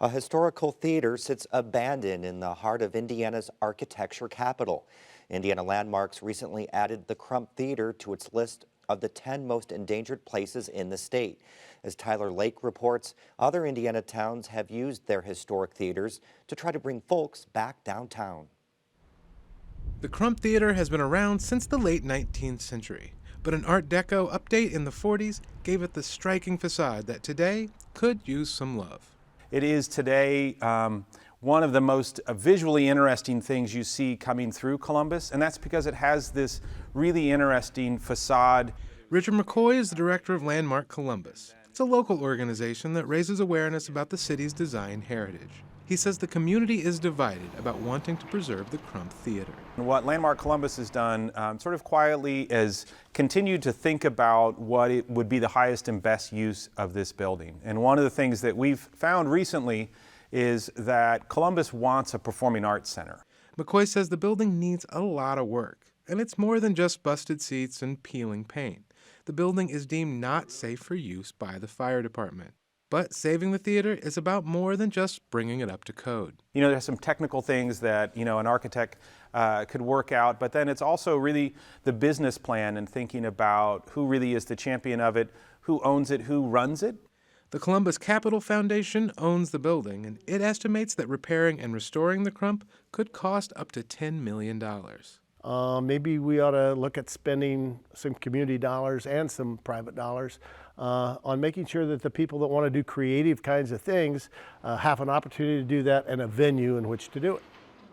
A historical theater sits abandoned in the heart of Indiana's architecture capital. Indiana Landmarks recently added the Crump Theater to its list of the 10 most endangered places in the state. As Tyler Lake reports, other Indiana towns have used their historic theaters to try to bring folks back downtown. The Crump Theater has been around since the late 19th century, but an Art Deco update in the 40s gave it the striking facade that today could use some love. It is today one of the most visually interesting things you see coming through Columbus, and that's because it has this really interesting facade. Richard Mccoy is the director of Landmark Columbus. It's a local organization that raises awareness about the city's design heritage. He says the community is divided about wanting to preserve the Crump Theater. What Landmark Columbus has done sort of quietly is continued to think about what it would be the highest and best use of this building. And one of the things that we've found recently is that Columbus wants a performing arts center. McCoy says the building needs a lot of work, and it's more than just busted seats and peeling paint. The building is deemed not safe for use by the fire department. But saving the theater is about more than just bringing it up to code. You know, there's some technical things that, an architect could work out, but then it's also really the business plan and thinking about who really is the champion of it, who owns it, who runs it. The Columbus Capital Foundation owns the building, and it estimates that repairing and restoring the Crump could cost up to $10 million. Maybe we ought to look at spending some community dollars and some private dollars on making sure that the people that want to do creative kinds of things have an opportunity to do that and a venue in which to do it.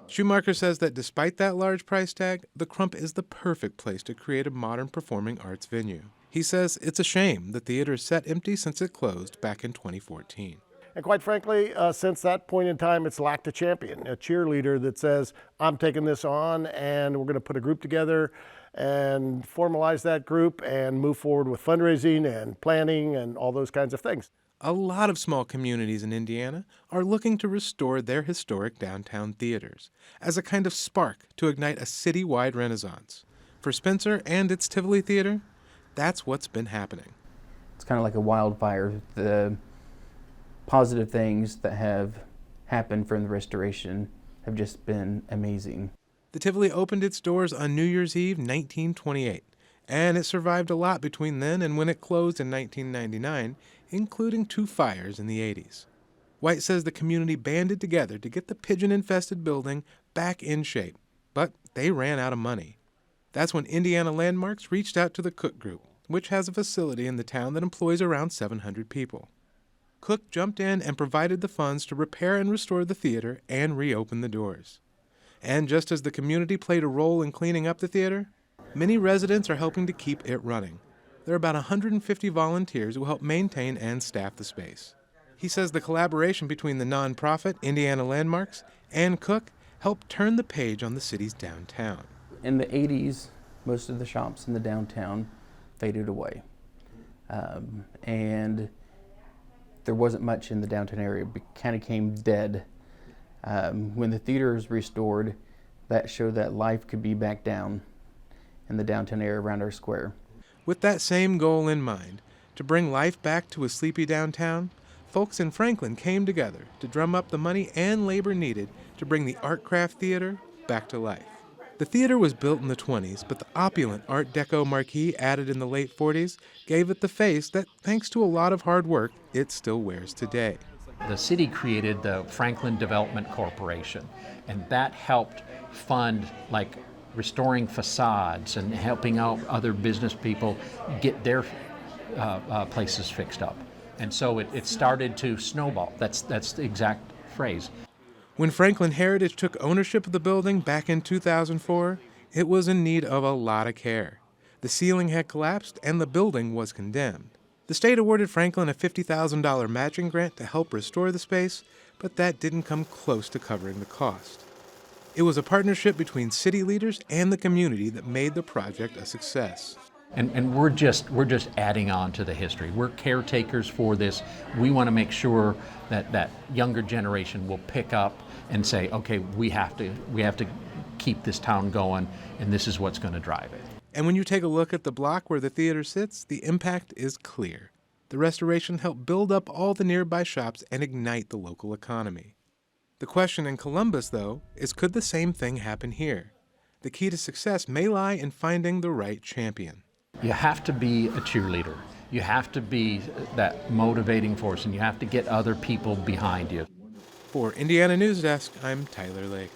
Schumacher says that despite that large price tag, the Crump is the perfect place to create a modern performing arts venue. He says it's a shame the theater is sat empty since it closed back in 2014. And quite frankly, since that point in time, it's lacked a champion, a cheerleader that says, I'm taking this on and we're going to put a group together and formalize that group and move forward with fundraising and planning and all those kinds of things. A lot of small communities in Indiana are looking to restore their historic downtown theaters as a kind of spark to ignite a citywide renaissance. For Spencer and its Tivoli Theater, that's what's been happening. It's kind of like a wildfire. The positive things that have happened from the restoration have just been amazing. The Tivoli opened its doors on New Year's Eve, 1928, and it survived a lot between then and when it closed in 1999, including 2 fires in the 80s. White says the community banded together to get the pigeon-infested building back in shape, but they ran out of money. That's when Indiana Landmarks reached out to the Cook Group, which has a facility in the town that employs around 700 people. Cook jumped in and provided the funds to repair and restore the theater and reopen the doors. And just as the community played a role in cleaning up the theater, many residents are helping to keep it running. There are about 150 volunteers who help maintain and staff the space. He says the collaboration between the nonprofit Indiana Landmarks and Cook helped turn the page on the city's downtown. In the 80s, most of the shops in the downtown faded away. And there wasn't much in the downtown area. It kind of came dead. When the theater was restored, that showed that life could be back down in the downtown area around our square. With that same goal in mind, to bring life back to a sleepy downtown, folks in Franklin came together to drum up the money and labor needed to bring the Artcraft Theater back to life. The theater was built in the 20s, but the opulent Art Deco marquee added in the late 40s gave it the face that, thanks to a lot of hard work, it still wears today. The city created the Franklin Development Corporation, and that helped fund restoring facades and helping out other business people get their places fixed up. And so it started to snowball. That's the exact phrase. When Franklin Heritage took ownership of the building back in 2004, it was in need of a lot of care. The ceiling had collapsed and the building was condemned. The state awarded Franklin a $50,000 matching grant to help restore the space, but that didn't come close to covering the cost. It was a partnership between city leaders and the community that made the project a success. And we're just adding on to the history. We're caretakers for this. We want to make sure that younger generation will pick up and say, okay, we have to keep this town going, and this is what's going to drive it. And when you take a look at the block where the theater sits, the impact is clear. The restoration helped build up all the nearby shops and ignite the local economy. The question in Columbus, though, is could the same thing happen here? The key to success may lie in finding the right champion. You have to be a cheerleader. You have to be that motivating force, and you have to get other people behind you. For Indiana Newsdesk, I'm Tyler Lake.